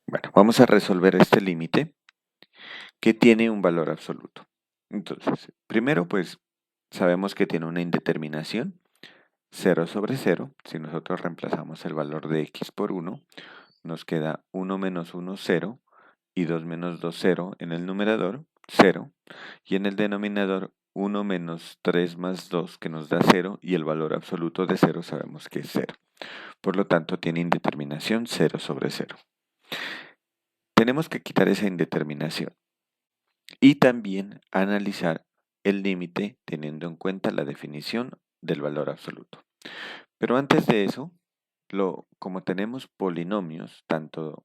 Bueno, vamos a resolver este límite que tiene un valor absoluto. Entonces, primero pues sabemos que tiene una indeterminación, 0/0. Si nosotros reemplazamos el valor de x por 1, nos queda 1 menos 1, 0, y 2 menos 2, 0 en el numerador, 0, y en el denominador 1 menos 3 más 2, que nos da 0, y el valor absoluto de 0 sabemos que es 0. Por lo tanto, tiene indeterminación 0/0. Tenemos que quitar esa indeterminación y también analizar el límite teniendo en cuenta la definición del valor absoluto. Pero antes de eso, como tenemos polinomios, tanto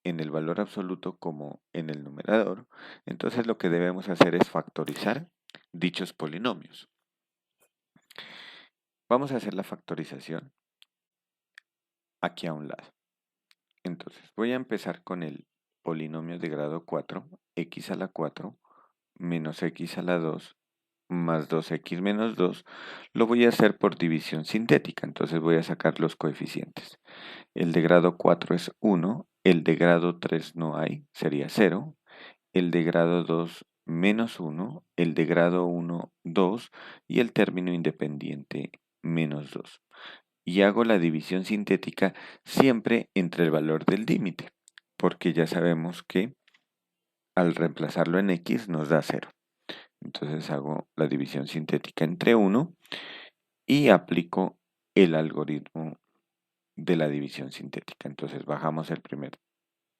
en el valor absoluto como en el numerador, entonces lo que debemos hacer es factorizar dichos polinomios. Vamos a hacer la factorización aquí a un lado. Entonces voy a empezar con el polinomio de grado 4, x a la 4 menos x a la 2 más 2x menos 2, lo voy a hacer por división sintética, entonces voy a sacar los coeficientes. El de grado 4 es 1, el de grado 3 no hay, sería 0, el de grado 2 menos 1, el de grado 1 2 y el término independiente menos 2. Y hago la división sintética siempre entre el valor del límite, porque ya sabemos que al reemplazarlo en x nos da 0. Entonces hago la división sintética entre 1 y aplico el algoritmo de la división sintética. Entonces bajamos el primer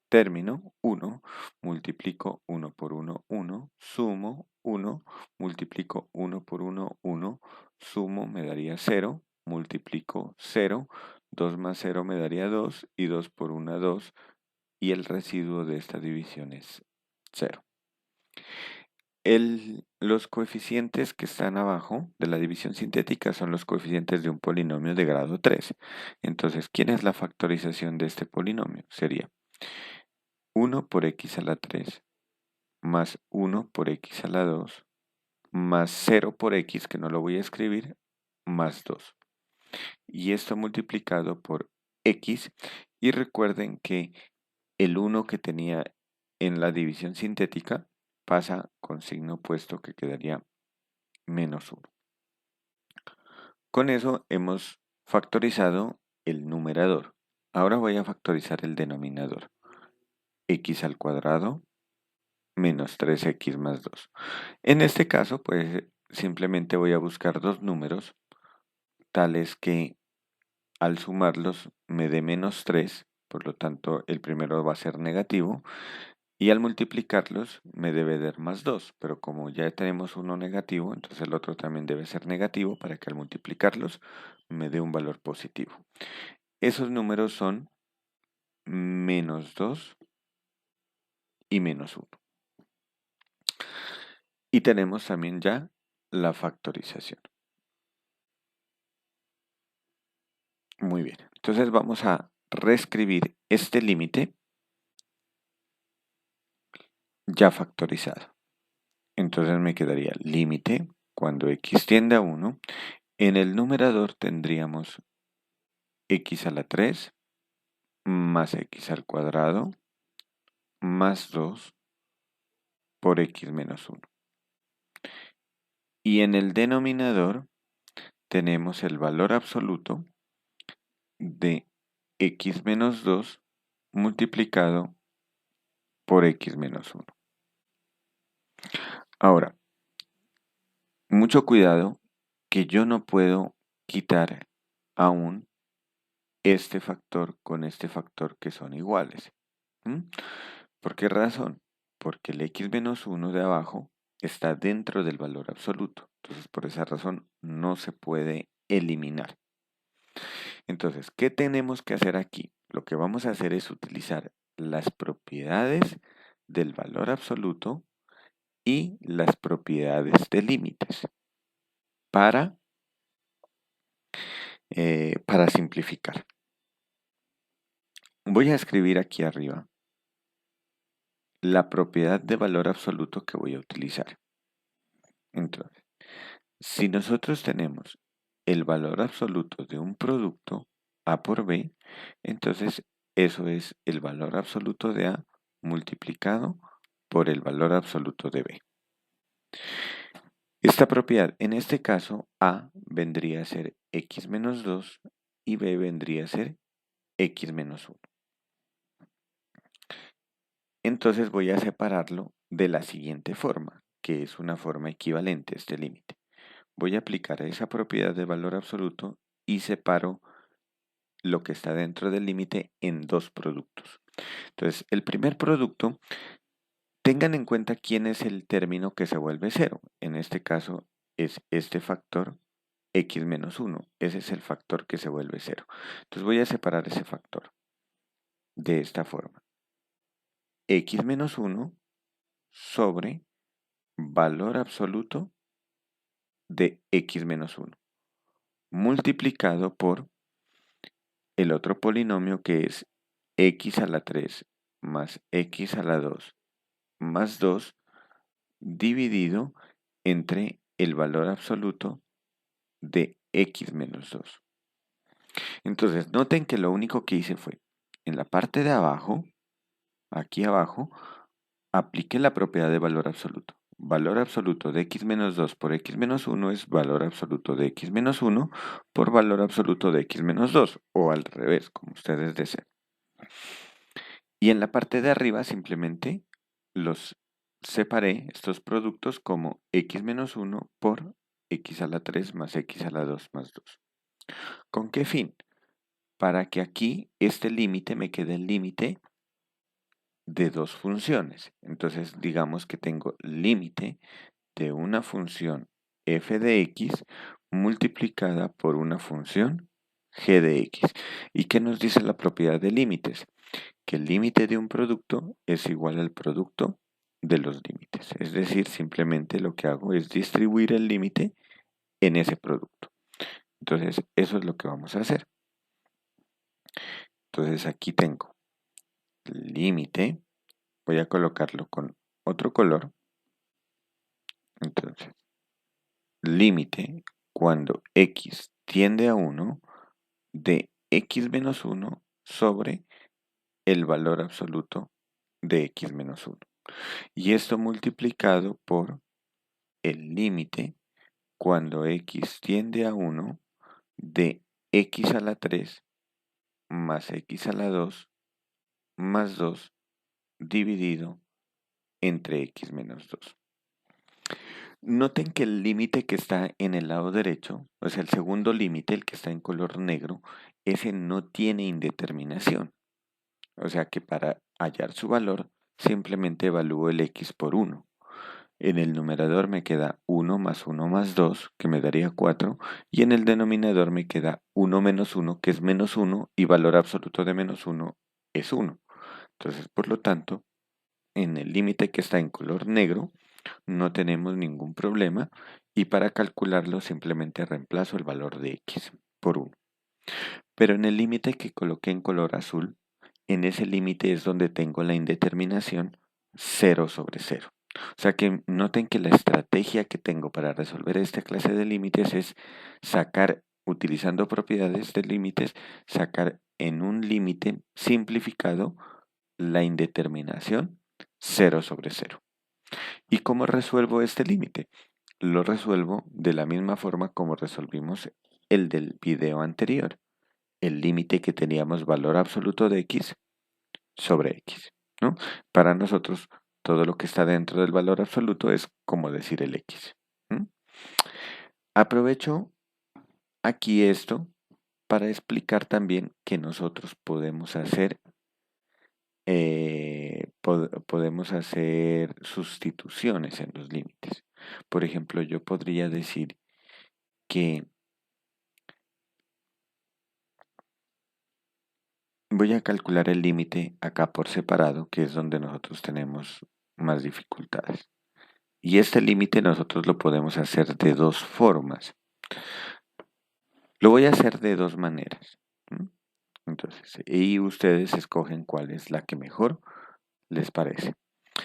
término, 1, multiplico 1 por 1, 1, sumo 1, multiplico 1 por 1, 1, sumo me daría 0, multiplico 0, 2 más 0 me daría 2 y 2 por 1, 2 y el residuo de esta división es 0. Los coeficientes que están abajo de la división sintética son los coeficientes de un polinomio de grado 3. Entonces, ¿quién es la factorización de este polinomio? Sería 1 por x a la 3 más 1 por x a la 2 más 0 por x, que no lo voy a escribir, más 2. Y esto multiplicado por x. Y recuerden que el 1 que tenía en la división sintética pasa con signo opuesto, que quedaría menos 1. Con eso hemos factorizado el numerador. Ahora voy a factorizar el denominador. X al cuadrado menos 3x más 2. En este caso, pues simplemente voy a buscar dos números tales que al sumarlos me dé menos 3, por lo tanto el primero va a ser negativo, y al multiplicarlos me debe dar más 2, pero como ya tenemos uno negativo, entonces el otro también debe ser negativo para que al multiplicarlos me dé un valor positivo. Esos números son menos 2 y menos 1. Y tenemos también ya la factorización. Muy bien, entonces vamos a reescribir este límite ya factorizado. Entonces me quedaría límite cuando x tiende a 1. En el numerador tendríamos x a la 3 más x al cuadrado más 2 por x menos 1. Y en el denominador tenemos el valor absoluto de x menos 2 multiplicado por x menos 1. Ahora, mucho cuidado que yo no puedo quitar aún este factor con este factor que son iguales. ¿Por qué razón? Porque el x menos 1 de abajo está dentro del valor absoluto. Entonces, por esa razón, no se puede eliminar. Entonces, ¿qué tenemos que hacer aquí? Lo que vamos a hacer es utilizar las propiedades del valor absoluto y las propiedades de límites para, para simplificar. Voy a escribir aquí arriba la propiedad de valor absoluto que voy a utilizar. Entonces, si nosotros tenemos el valor absoluto de un producto A por B, entonces eso es el valor absoluto de A multiplicado por el valor absoluto de B. Esta propiedad, en este caso, A vendría a ser x menos 2 y B vendría a ser x menos 1. Entonces voy a separarlo de la siguiente forma, que es una forma equivalente a este límite. Voy a aplicar esa propiedad de valor absoluto y separo lo que está dentro del límite en dos productos. Entonces, el primer producto, tengan en cuenta quién es el término que se vuelve cero. En este caso es este factor x menos 1. Ese es el factor que se vuelve cero. Entonces voy a separar ese factor de esta forma. X menos 1 sobre valor absoluto de x menos 1 multiplicado por el otro polinomio que es x a la 3 más x a la 2 más 2 dividido entre el valor absoluto de x menos 2. Entonces, noten que lo único que hice fue, en la parte de abajo, aquí abajo, apliqué la propiedad de valor absoluto. Valor absoluto de x menos 2 por x menos 1 es valor absoluto de x menos 1 por valor absoluto de x menos 2, o al revés, como ustedes deseen. Y en la parte de arriba simplemente los separé, estos productos, como x menos 1 por x a la 3 más x a la 2 más 2. ¿Con qué fin? Para que aquí este límite me quede el límite de dos funciones. Entonces digamos que tengo límite de una función f de x multiplicada por una función g de x. ¿Y qué nos dice la propiedad de límites? Que el límite de un producto es igual al producto de los límites. Es decir, simplemente lo que hago es distribuir el límite en ese producto. Entonces, eso es lo que vamos a hacer. Entonces, aquí tengo límite. Voy a colocarlo con otro color. Entonces, límite cuando x tiende a 1 de x menos 1 sobre el valor absoluto de x menos 1. Y esto multiplicado por el límite cuando x tiende a 1 de x a la 3 más x a la 2 más 2 dividido entre x menos 2. Noten que el límite que está en el lado derecho, o sea, el segundo límite, el que está en color negro, ese no tiene indeterminación. O sea que para hallar su valor, simplemente evalúo el x por 1. En el numerador me queda 1 más 1 más 2, que me daría 4, y en el denominador me queda 1 menos 1, que es menos 1, y valor absoluto de menos 1 es 1. Entonces, por lo tanto, en el límite que está en color negro, no tenemos ningún problema, y para calcularlo simplemente reemplazo el valor de x por 1. Pero en el límite que coloqué en color azul, en ese límite es donde tengo la indeterminación 0 sobre 0. O sea que noten que la estrategia que tengo para resolver esta clase de límites es sacar, utilizando propiedades de límites, sacar en un límite simplificado la indeterminación 0 sobre 0. ¿Y cómo resuelvo este límite? Lo resuelvo de la misma forma como resolvimos el del video anterior. El límite que teníamos valor absoluto de x sobre x, ¿no? Para nosotros, todo lo que está dentro del valor absoluto es como decir el x. Aprovecho aquí esto para explicar también que nosotros podemos hacer podemos hacer sustituciones en los límites. Por ejemplo, yo podría decir que voy a calcular el límite acá por separado, que es donde nosotros tenemos más dificultades. Y este límite nosotros lo podemos hacer de dos formas. Lo voy a hacer de dos maneras. Entonces, y ustedes escogen cuál es la que mejor les parece.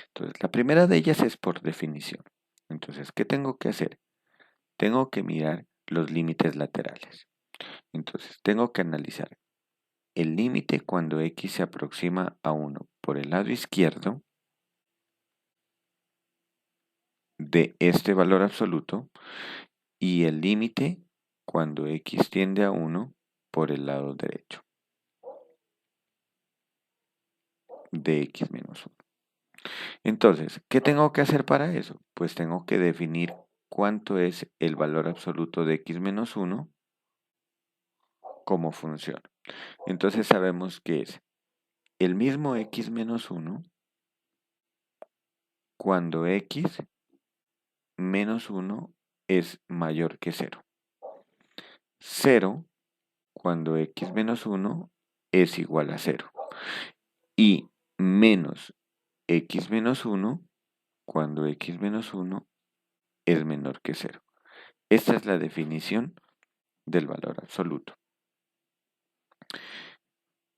Entonces, la primera de ellas es por definición. Entonces, ¿qué tengo que hacer? Tengo que mirar los límites laterales. Entonces, tengo que analizar el límite cuando x se aproxima a 1 por el lado izquierdo de este valor absoluto y el límite cuando x tiende a 1 por el lado derecho de x menos 1. Entonces, ¿qué tengo que hacer para eso? Pues tengo que definir cuánto es el valor absoluto de x menos 1 como función. Entonces sabemos que es el mismo x menos 1 cuando x menos 1 es mayor que 0. 0 cuando x menos 1 es igual a 0. Y menos x menos 1 cuando x menos 1 es menor que 0. Esta es la definición del valor absoluto.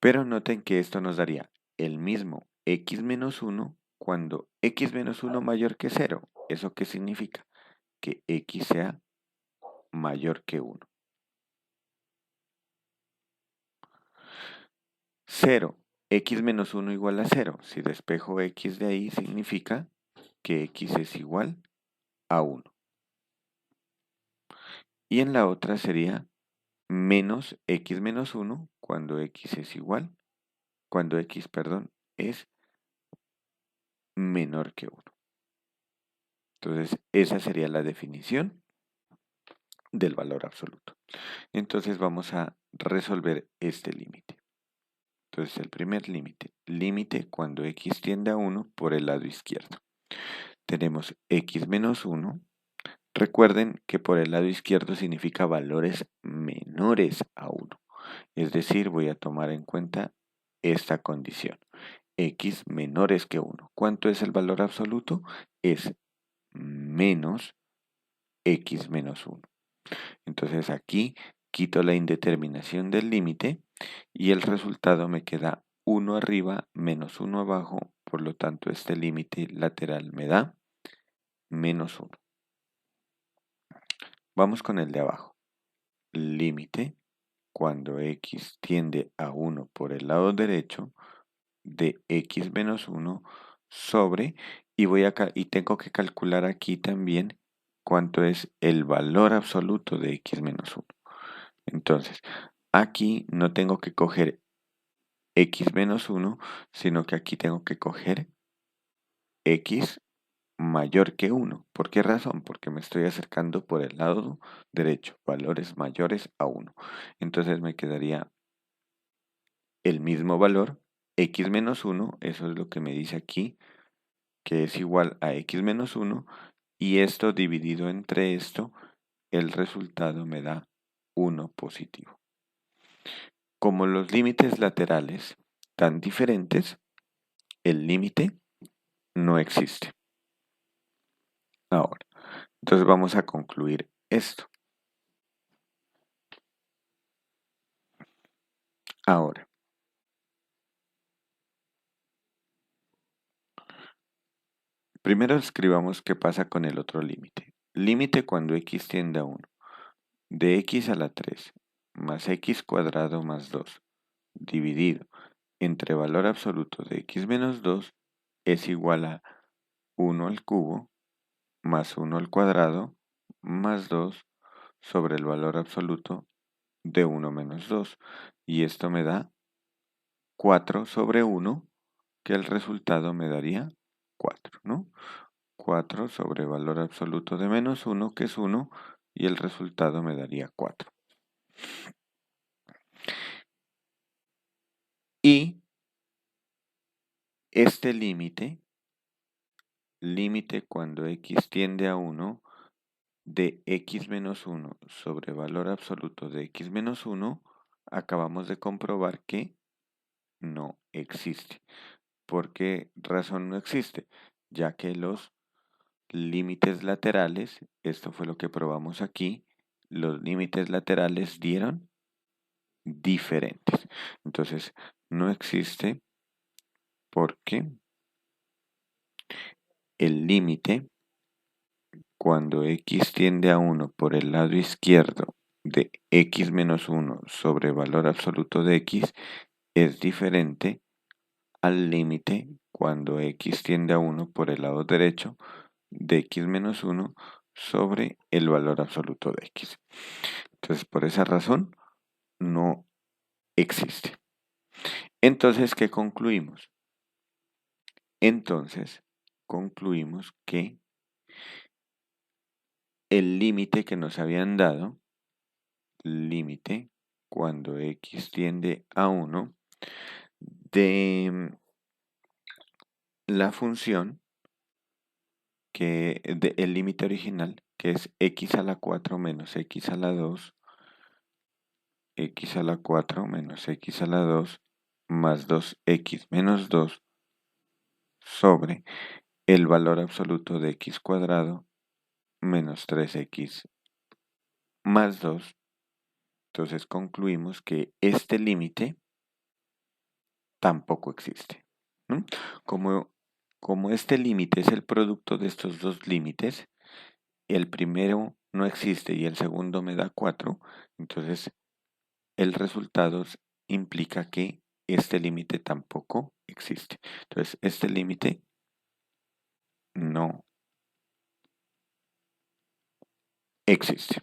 Pero noten que esto nos daría el mismo x menos 1 cuando x menos 1 mayor que 0. ¿Eso qué significa? Que x sea mayor que 1. 0, x menos 1 igual a 0. Si despejo x de ahí, significa que x es igual a 1. Y en la otra sería menos x menos 1 cuando x es igual, cuando x, perdón, es menor que 1. Entonces, esa sería la definición del valor absoluto. Entonces, vamos a resolver este límite. Entonces, el primer límite, límite cuando x tiende a 1 por el lado izquierdo. Tenemos x menos 1. Recuerden que por el lado izquierdo significa valores menores a 1. Es decir, voy a tomar en cuenta esta condición. X menores que 1. ¿Cuánto es el valor absoluto? Es menos x menos 1. Entonces aquí quito la indeterminación del límite y el resultado me queda 1 arriba menos 1 abajo. Por lo tanto, este límite lateral me da menos 1. Vamos con el de abajo. Límite cuando x tiende a 1 por el lado derecho de x menos 1 sobre, y tengo que calcular aquí también cuánto es el valor absoluto de x menos 1. Entonces, aquí no tengo que coger x menos 1, sino que aquí tengo que coger x mayor que 1. ¿Por qué razón? Porque me estoy acercando por el lado derecho, valores mayores a 1. Entonces me quedaría el mismo valor, x menos 1, eso es lo que me dice aquí, que es igual a x menos 1, y esto dividido entre esto, el resultado me da 1 positivo. Como los límites laterales tan diferentes, el límite no existe. Ahora, entonces vamos a concluir esto. Ahora, primero escribamos qué pasa con el otro límite. Límite cuando x tiende a 1. De x a la 3 más x cuadrado más 2 dividido entre valor absoluto de x menos 2 es igual a 1 al cubo más 1 al cuadrado más 2 sobre el valor absoluto de 1 menos 2. Y esto me da 4 sobre 1, que el resultado me daría 4, ¿no? 4 sobre valor absoluto de menos 1, que es 1, y el resultado me daría 4. Y este límite cuando x tiende a 1 de x menos 1 sobre valor absoluto de x menos 1, acabamos de comprobar que no existe. ¿Por qué razón no existe? Ya que los límites laterales, esto fue lo que probamos aquí, los límites laterales dieron diferentes. Entonces, no existe porque el límite cuando x tiende a 1 por el lado izquierdo de x menos 1 sobre valor absoluto de x es diferente al límite cuando x tiende a 1 por el lado derecho de x menos 1 sobre el valor absoluto de x. Entonces, por esa razón, no existe. Entonces, ¿qué concluimos? Entonces, concluimos que el límite que nos habían dado, límite cuando x tiende a 1, de la función, el límite original, que es x a la 4 menos x a la 2, x a la 4 menos x a la 2, más 2x menos 2, sobre el valor absoluto de x cuadrado menos 3x más 2. Entonces concluimos que este límite tampoco existe. ¿No? Como este límite es el producto de estos dos límites, el primero no existe y el segundo me da 4, entonces el resultado implica que este límite tampoco existe. Entonces este límite no existe.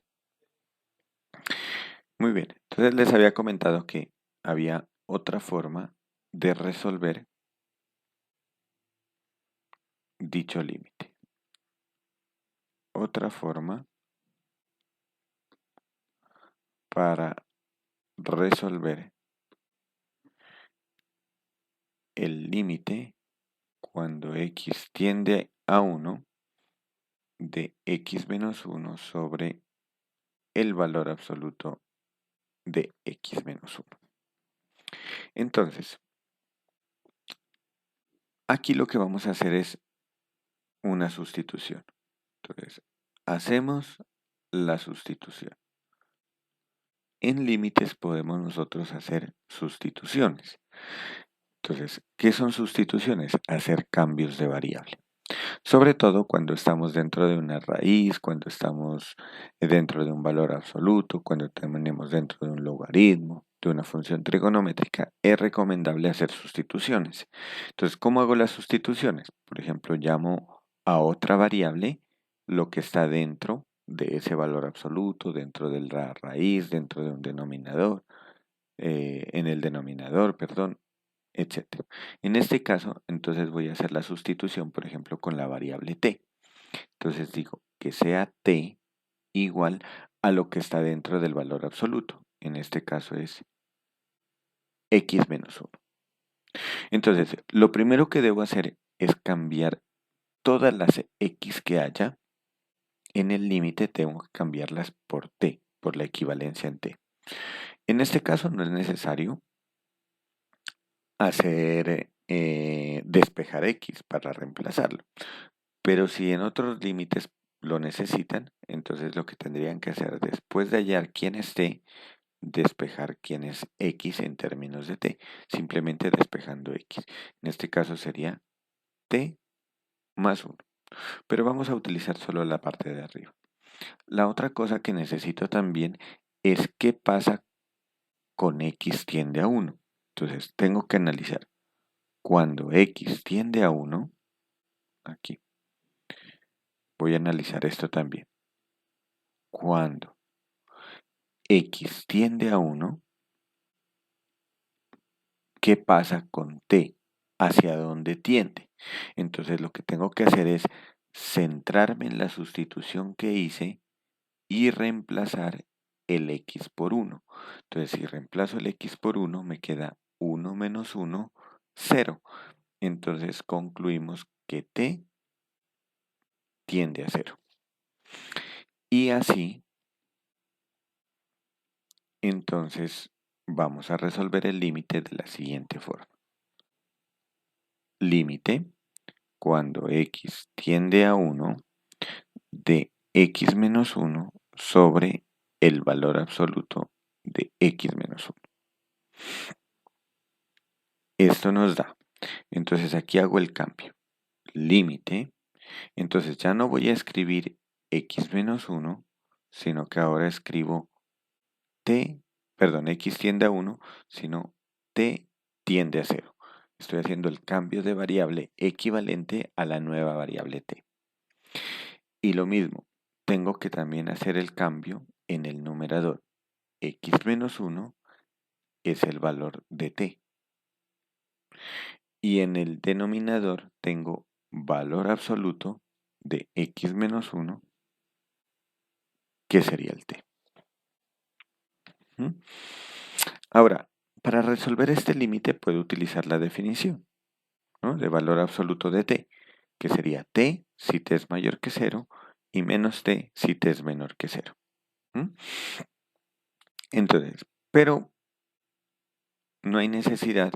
Muy bien, entonces les había comentado que había otra forma de resolver dicho límite. Otra forma para resolver el límite cuando x tiende a 1 de x menos 1 sobre el valor absoluto de x menos 1. Entonces, aquí lo que vamos a hacer es una sustitución. Entonces, hacemos la sustitución. En límites podemos nosotros hacer sustituciones. Entonces, ¿qué son sustituciones? Hacer cambios de variable. Sobre todo cuando estamos dentro de una raíz, cuando estamos dentro de un valor absoluto, cuando tenemos dentro de un logaritmo, de una función trigonométrica, es recomendable hacer sustituciones. Entonces, ¿cómo hago las sustituciones? Por ejemplo, llamo a otra variable lo que está dentro de ese valor absoluto, dentro de la raíz, dentro de un denominador, en el denominador, perdón, etcétera. En este caso, entonces voy a hacer la sustitución, por ejemplo, con la variable t. Entonces digo que sea t igual a lo que está dentro del valor absoluto. En este caso es x menos 1. Entonces, lo primero que debo hacer es cambiar todas las x que haya. En el límite tengo que cambiarlas por t, por la equivalencia en t. En este caso no es necesario hacer despejar x para reemplazarlo. Pero si en otros límites lo necesitan, entonces lo que tendrían que hacer después de hallar quién es t, despejar quién es x en términos de t, simplemente despejando x. En este caso sería t más 1. Pero vamos a utilizar solo la parte de arriba. La otra cosa que necesito también es qué pasa con x tiende a 1. Entonces tengo que analizar cuando x tiende a 1, aquí. Voy a analizar esto también. Cuando x tiende a 1, ¿qué pasa con t? ¿Hacia dónde tiende? Entonces lo que tengo que hacer es centrarme en la sustitución que hice y reemplazar el x por 1. Entonces si reemplazo el x por 1 me queda 1 menos 1, 0. Entonces concluimos que t tiende a 0. Y así, entonces vamos a resolver el límite de la siguiente forma. Límite cuando x tiende a 1 de x menos 1 sobre el valor absoluto de x menos 1. Esto nos da, entonces aquí hago el cambio, límite, entonces ya no voy a escribir x menos 1, sino que ahora escribo x tiende a 1, sino t tiende a 0. Estoy haciendo el cambio de variable equivalente a la nueva variable t. Y lo mismo, tengo que también hacer el cambio en el numerador. X menos 1 es el valor de t. Y en el denominador tengo valor absoluto de x menos 1, que sería el t. ¿Mm? Ahora, para resolver este límite puedo utilizar la definición, ¿no?, de valor absoluto de t, que sería t si t es mayor que 0 y menos t si t es menor que 0. ¿Mm? Entonces, pero no hay necesidad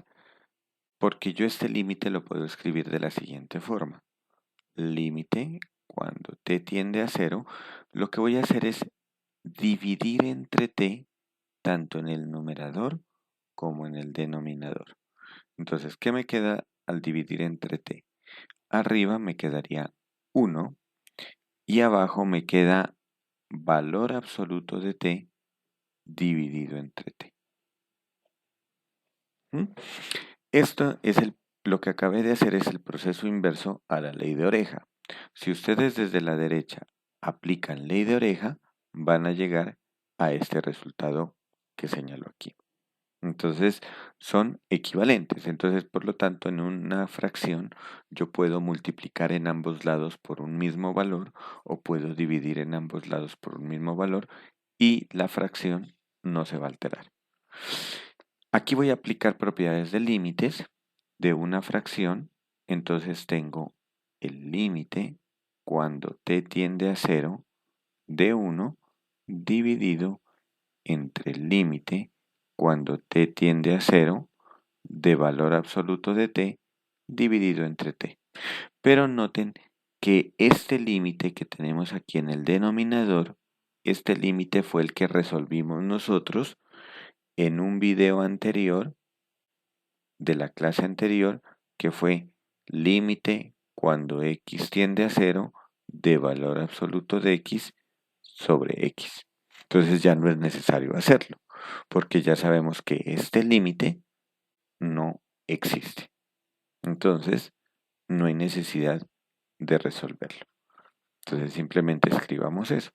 porque yo este límite lo puedo escribir de la siguiente forma. Límite cuando t tiende a 0, lo que voy a hacer es dividir entre t tanto en el numerador como en el denominador. Entonces, ¿qué me queda al dividir entre t? Arriba me quedaría 1 y abajo me queda valor absoluto de t dividido entre t. ¿Mm? Esto es lo que acabé de hacer es el proceso inverso a la ley de oreja. Si ustedes desde la derecha aplican ley de oreja, van a llegar a este resultado que señalo aquí. Entonces, son equivalentes. Entonces, por lo tanto, en una fracción yo puedo multiplicar en ambos lados por un mismo valor o puedo dividir en ambos lados por un mismo valor y la fracción no se va a alterar. Aquí voy a aplicar propiedades de límites de una fracción. Entonces tengo el límite cuando t tiende a 0 de 1 dividido entre el límite cuando t tiende a 0 de valor absoluto de t dividido entre t. Pero noten que este límite que tenemos aquí en el denominador, este límite fue el que resolvimos nosotros en un video anterior de la clase anterior, que fue límite cuando x tiende a 0 de valor absoluto de x sobre x. Entonces ya no es necesario hacerlo, porque ya sabemos que este límite no existe. Entonces, no hay necesidad de resolverlo. Entonces, simplemente escribamos eso,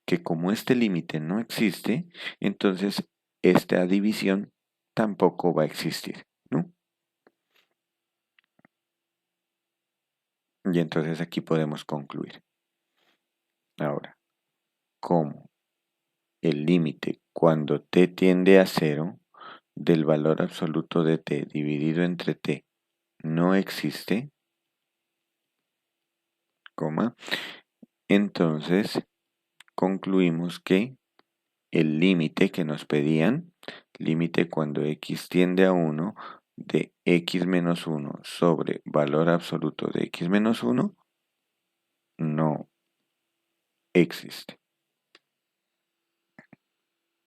que como este límite no existe, entonces esta división tampoco va a existir, ¿no? Y entonces aquí podemos concluir. Ahora, como el límite cuando t tiende a 0 del valor absoluto de t dividido entre t no existe, coma, entonces concluimos que el límite que nos pedían, límite cuando x tiende a 1 de x menos 1 sobre valor absoluto de x menos 1, no existe.